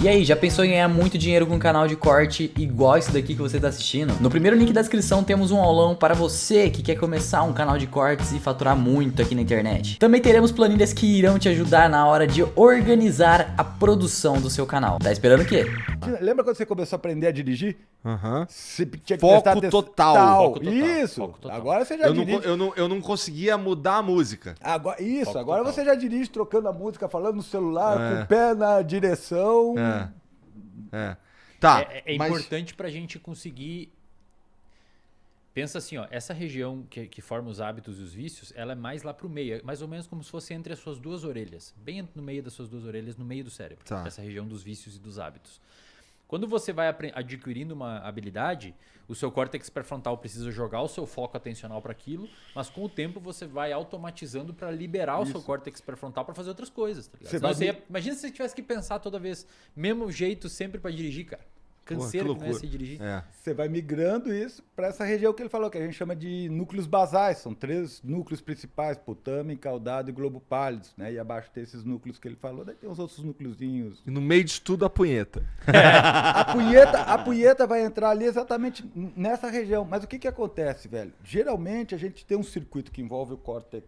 E aí, já pensou em ganhar muito dinheiro com um canal de corte igual esse daqui que você está assistindo? No primeiro link da descrição temos um aulão para você que quer começar um canal de cortes e faturar muito aqui na internet. Também teremos planilhas que irão te ajudar na hora de organizar a produção do seu canal. Tá esperando o quê? Lembra quando você começou a aprender a dirigir? Aham. Você tinha que Foco prestar atenção. total. Foco total. Isso. Foco total. Agora você já dirige. Eu não conseguia mudar a música. Agora, isso, Foco agora total. você já dirige trocando a música, falando no celular, com o pé na direção. Tá. É mas... importante pra gente conseguir. Pensa assim, ó, essa região que forma os hábitos e os vícios, ela é mais lá pro meio, é mais ou menos como se fosse entre as suas duas orelhas, bem no meio das suas duas orelhas, no meio do cérebro, Tá. essa região dos vícios e dos hábitos. Quando você vai adquirindo uma habilidade, o seu córtex pré-frontal precisa jogar o seu foco atencional para aquilo, mas com o tempo você vai automatizando para liberar o seu córtex pré-frontal para fazer outras coisas. Tá ligado? Você Senão vai imagina se você tivesse que pensar toda vez, mesmo jeito sempre para dirigir, cara. Canseira que não é se dirigir. Você vai migrando isso para essa região que ele falou, que a gente chama de núcleos basais. São 3 núcleos principais, putame, caudado e globo pálido, né? E abaixo tem esses núcleos que ele falou, daí tem os outros núcleozinhos. E no meio disso tudo a punheta. A punheta vai entrar ali exatamente nessa região. Mas o que acontece, velho? Geralmente a gente tem um circuito que envolve o córtex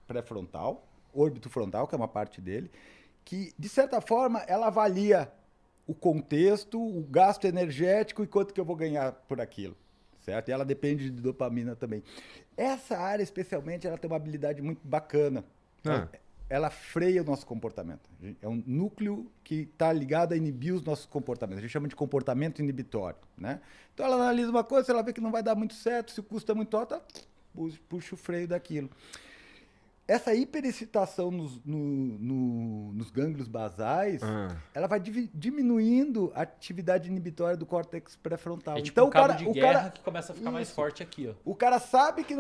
pré-frontal, órbito frontal, que é uma parte dele, que, de certa forma, ela avalia o contexto, o gasto energético e quanto que eu vou ganhar por aquilo, certo? E ela depende de dopamina também. Essa área, especialmente, ela tem uma habilidade muito bacana. Ela freia o nosso comportamento. É um núcleo que está ligado a inibir os nossos comportamentos. A gente chama de comportamento inibitório, né? Então ela analisa uma coisa, se ela vê que não vai dar muito certo, se o custo é muito alto, ela puxa o freio daquilo. Essa hiperexcitação nos gânglios basais, ela vai diminuindo a atividade inibitória do córtex pré-frontal. É tipo Então um cabo de guerra que começa a ficar mais Isso. forte aqui, ó. O cara sabe que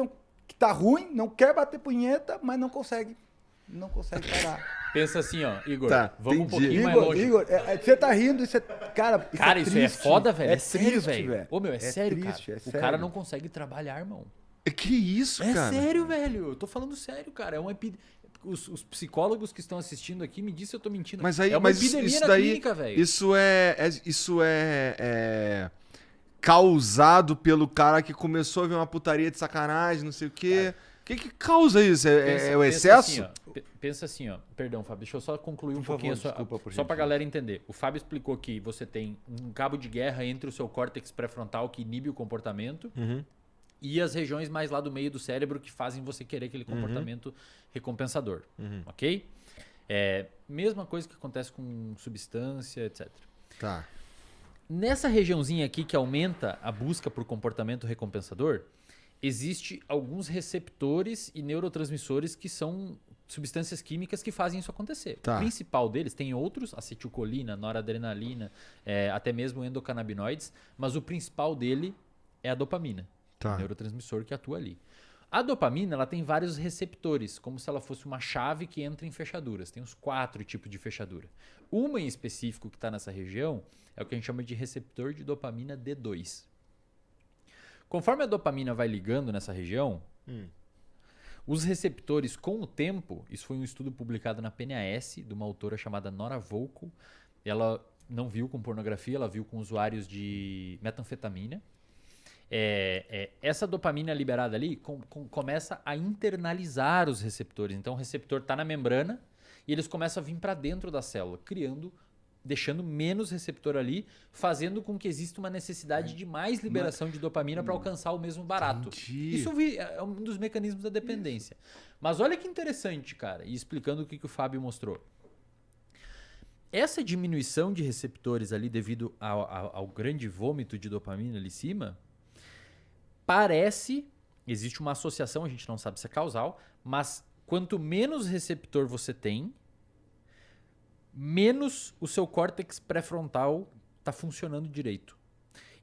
tá ruim, não quer bater punheta, mas não consegue. Não consegue parar. Pensa assim, ó, Igor, Tá, vamos um entendi. pouquinho mais longe. Igor, você tá rindo, isso é. Cara, Cara, isso é triste. foda, velho. É sério, triste, velho. Ô, meu, é sério, triste, cara. é O cara sério. não consegue trabalhar, irmão. Que isso, É cara? sério, velho. Eu tô falando sério, cara. É uma os psicólogos que estão assistindo aqui me dizem se eu tô mentindo. Mas aí, é uma mas epidemia isso na daí, clínica, velho. isso é causado pelo cara que começou a ver uma putaria de sacanagem, não sei o quê. O que causa isso? É o excesso? Pensa assim, ó. Perdão, Fábio, deixa eu só concluir um Por pouquinho favor, desculpa, por só pra gentileza. galera entender. O Fábio explicou que você tem um cabo de guerra entre o seu córtex pré-frontal que inibe o comportamento e as regiões mais lá do meio do cérebro que fazem você querer aquele comportamento recompensador, ok? Mesma coisa que acontece com substância, etc. Tá. Nessa regiãozinha aqui que aumenta a busca por comportamento recompensador, existe alguns receptores e neurotransmissores que são substâncias químicas que fazem isso acontecer. Tá. O principal deles, tem outros, acetilcolina, noradrenalina, até mesmo endocannabinoides, mas o principal dele é a dopamina, Tá. o neurotransmissor que atua ali. A dopamina, ela tem vários receptores, como se ela fosse uma chave que entra em fechaduras. Tem uns 4 tipos de fechadura. Uma em específico que está nessa região é o que a gente chama de receptor de dopamina D2. Conforme a dopamina vai ligando nessa região, os receptores, com o tempo, isso foi um estudo publicado na PNAS, de uma autora chamada Nora Volkow. Ela não viu com pornografia, ela viu com usuários de metanfetamina. Essa dopamina liberada ali começa a internalizar os receptores. Então o receptor está na membrana e eles começam a vir para dentro da célula, deixando menos receptor ali, fazendo com que exista uma necessidade de mais liberação de dopamina para alcançar o mesmo barato. Entendi. Isso é um dos mecanismos da dependência. Mas olha que interessante, cara, e explicando o que o Fábio mostrou. Essa diminuição de receptores ali devido ao grande vômito de dopamina ali em cima, existe uma associação, a gente não sabe se é causal, mas quanto menos receptor você tem, menos o seu córtex pré-frontal está funcionando direito.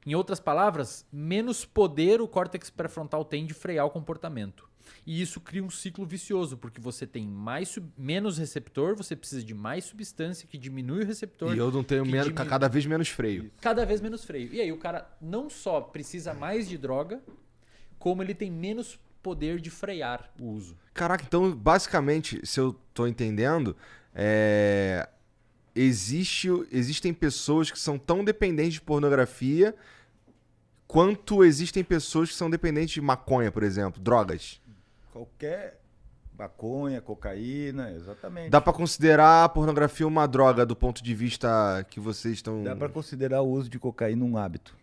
Em outras palavras, menos poder o córtex pré-frontal tem de frear o comportamento. E isso cria um ciclo vicioso, porque você tem menos receptor, você precisa de mais substância que diminui o receptor. E eu não tenho cada vez menos freio. Cada vez menos freio. E aí o cara não só precisa mais de droga, como ele tem menos poder de frear o uso. Caraca, então basicamente, se eu tô entendendo, existem pessoas que são tão dependentes de pornografia quanto existem pessoas que são dependentes de maconha, por exemplo, drogas. Qualquer maconha, cocaína, exatamente. Dá pra considerar a pornografia uma droga do ponto de vista que vocês estão... Dá pra considerar o uso de cocaína um hábito.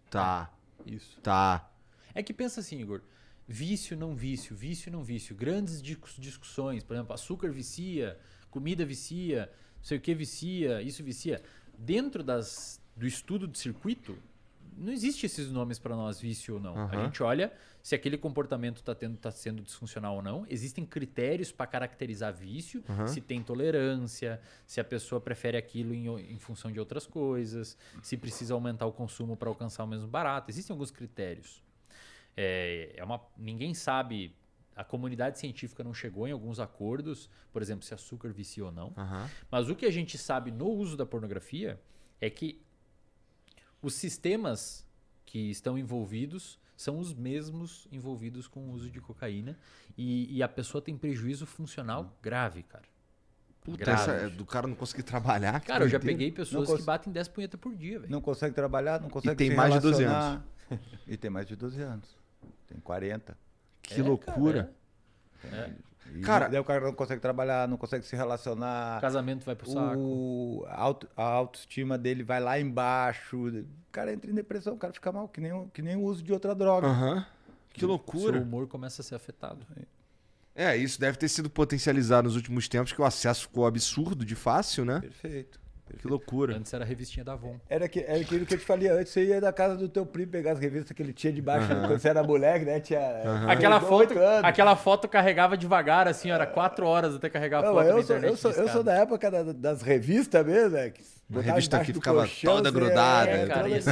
Tá, Isso. tá. É que pensa assim, Igor. Vício, não vício, vício, não vício. Grandes discussões, por exemplo, açúcar vicia, comida vicia, não sei o que vicia, isso vicia. Dentro do estudo de circuito, não existe esses nomes para nós, vício ou não. A gente olha se aquele comportamento está sendo disfuncional ou não. Existem critérios para caracterizar vício, se tem tolerância, se a pessoa prefere aquilo em função de outras coisas, se precisa aumentar o consumo para alcançar o mesmo barato. Existem alguns critérios. Ninguém sabe, a comunidade científica não chegou em alguns acordos, por exemplo, se açúcar vicia ou não. Mas o que a gente sabe no uso da pornografia é que os sistemas que estão envolvidos são os mesmos envolvidos com o uso de cocaína e a pessoa tem prejuízo funcional grave, cara. Puta, Grave. essa é do cara não conseguir trabalhar. que Cara, eu já doideira. peguei pessoas Não que batem 10 punhetas por dia, velho. Não consegue trabalhar, não consegue tem se mais de 12 relacionar. E tem mais de 12 anos. Tem 40. Que loucura. E Cara- daí o cara não consegue trabalhar, não consegue se relacionar. O casamento vai pro saco. A autoestima dele vai lá embaixo. O cara entra em depressão, o cara fica mal, que nem o uso de outra droga. Aham. Que Seu loucura. humor começa a ser afetado. Isso deve ter sido potencializado nos últimos tempos, que o acesso ficou absurdo de fácil, né? Perfeito. Que loucura. Antes era a revistinha da Avon. Era aquilo que eu te falei antes, você ia da casa do teu primo pegar as revistas que ele tinha debaixo quando você era moleque, né? Tinha, Aquela foto carregava devagar, assim, era 4 horas até carregar a Não, foto na eu internet. sou da época das revistas mesmo, né? Que Uma botava revista embaixo que do ficava colchão, toda assim, grudada. Cara, toda e assim,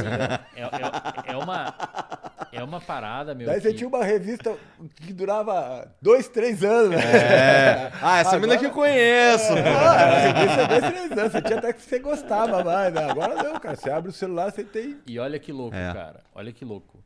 é uma parada, meu. Daí você que- tinha uma revista que durava 2, 3 anos, né? Essa menina que eu conheço. A revista 2, 3 anos. Você tinha até que você gostava mais, né? Agora não, cara. Você abre o celular, você tem... E olha que louco, É. cara. Olha que louco.